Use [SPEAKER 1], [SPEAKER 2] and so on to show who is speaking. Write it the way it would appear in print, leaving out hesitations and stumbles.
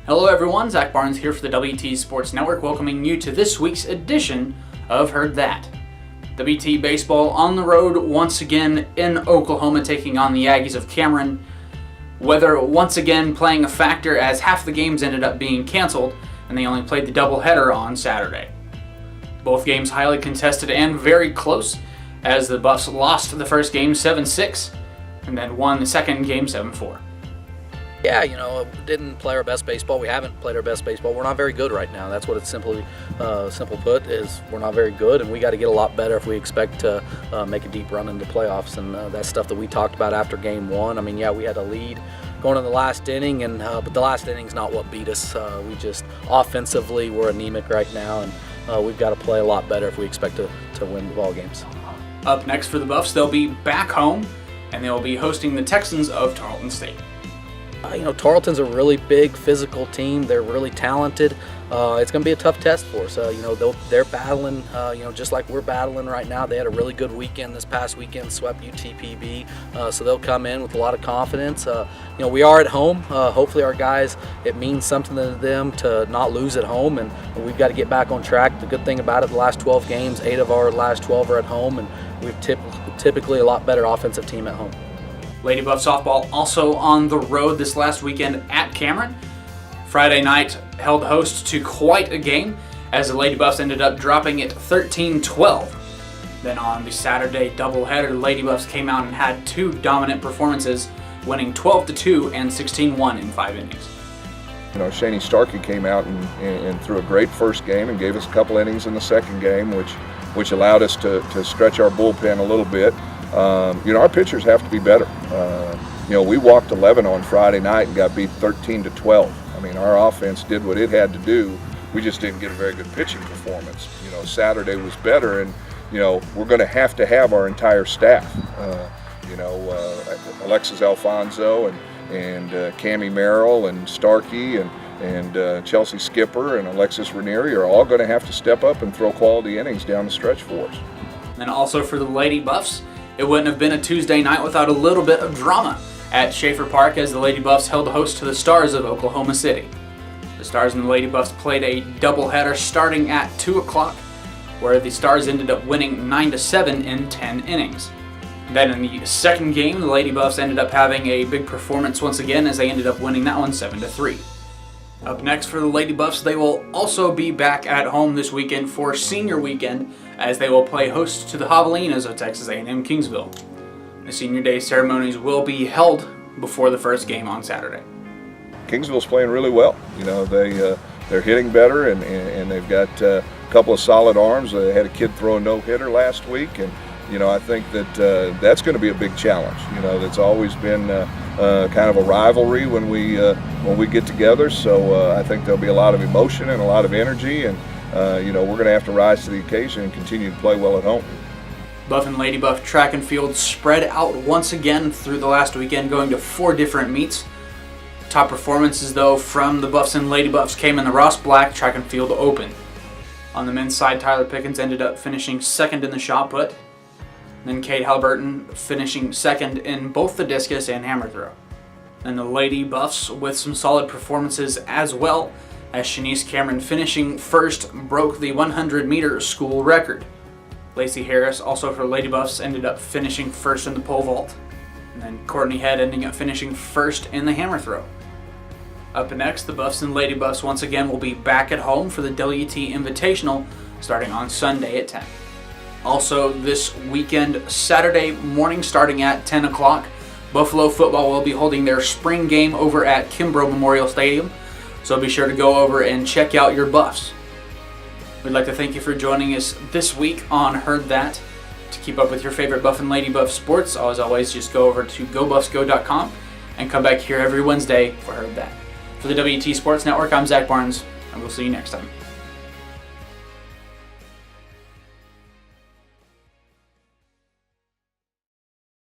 [SPEAKER 1] Hello everyone, Zach Barnes here for the WT Sports Network, welcoming you to this week's edition of Heard That. WT Baseball on the road once again in Oklahoma, taking on the Aggies of Cameron. Weather once again playing a factor as half the games ended up being canceled and they only played the doubleheader on Saturday. Both games highly contested and very close as the Buffs lost the first game 7-6 and then won the second game 7-4.
[SPEAKER 2] Yeah, didn't play our best baseball. We haven't played our best baseball. We're not very good right now. That's what it's simple put, is we're not very good, and we got to get a lot better if we expect to make a deep run into the playoffs. And that's stuff that we talked about after game one. I mean, yeah, we had a lead going in the last inning, but the last inning's not what beat us. We just offensively we're anemic right now, and we've got to play a lot better if we expect to win the ball games.
[SPEAKER 1] Up next for the Buffs, they'll be back home, and they will be hosting the Texans of Tarleton State.
[SPEAKER 2] Tarleton's a really big physical team. They're really talented. It's going to be a tough test for us. They're battling, just like we're battling right now. They had a really good weekend this past weekend, swept UTPB, so they'll come in with a lot of confidence. We are at home. Hopefully our guys, it means something to them to not lose at home, and we've got to get back on track. The good thing about it, the last 12 games, 8 of our last 12 are at home, and we've typically a lot better offensive team at home.
[SPEAKER 1] Lady Buff softball also on the road this last weekend at Cameron. Friday night held host to quite a game as the Lady Buffs ended up dropping it 13-12. Then on the Saturday doubleheader, the Lady Buffs came out and had two dominant performances, winning 12-2 and 16-1 in 5 innings.
[SPEAKER 3] Shani Starkey came out and threw a great first game and gave us a couple innings in the second game, which allowed us to stretch our bullpen a little bit. Our pitchers have to be better. We walked 11 on Friday night and got beat 13-12. I mean, our offense did what it had to do. We just didn't get a very good pitching performance. Saturday was better, and we're going to have our entire staff. Alexis Alfonso and Cammie Merrill and Starkey and Chelsea Skipper and Alexis Ranieri are all going to have to step up and throw quality innings down the stretch for us.
[SPEAKER 1] And also for the Lady Buffs, it wouldn't have been a Tuesday night without a little bit of drama at Schaefer Park as the Lady Buffs held host to the Stars of Oklahoma City. The Stars and the Lady Buffs played a doubleheader starting at 2 o'clock, where the Stars ended up winning 9-7 in 10 innings. Then in the second game, the Lady Buffs ended up having a big performance once again as they ended up winning that one 7-3. Up next for the Lady Buffs, they will also be back at home this weekend for Senior Weekend as they will play host to the Javelinas of Texas A&M Kingsville. The Senior Day ceremonies will be held before the first game on Saturday.
[SPEAKER 3] Kingsville's playing really well. They're hitting better and they've got a couple of solid arms. They had a kid throw a no-hitter last week, and I think that that's going to be a big challenge. That's always been kind of a rivalry when we get together. So I think there'll be a lot of emotion and a lot of energy, and we're going to have to rise to the occasion and continue to play well at home.
[SPEAKER 1] Buff and Lady Buff track and field spread out once again through the last weekend, going to 4 different meets. Top performances, though, from the Buffs and Lady Buffs came in the Ross Black Track and Field Open. On the men's side, Tyler Pickens ended up finishing second in the shot put. Then Cade Halliburton finishing second in both the discus and hammer throw. And the Lady Buffs with some solid performances as well, as Shanice Cameron finishing first broke the 100-meter school record. Lacey Harris, also for Lady Buffs, ended up finishing first in the pole vault. And then Courtney Head ending up finishing first in the hammer throw. Up next, the Buffs and Lady Buffs once again will be back at home for the WT Invitational starting on Sunday at 10. Also this weekend, Saturday morning starting at 10 o'clock, Buffalo football will be holding their spring game over at Kimbrough Memorial Stadium, so be sure to go over and check out your Buffs. We'd like to thank you for joining us this week on Heard That. To keep up with your favorite Buff and Lady Buff sports, as always, just go over to GoBuffsGo.com and come back here every Wednesday for Heard That. For the WT Sports Network, I'm Zach Barnes, and we'll see you next time.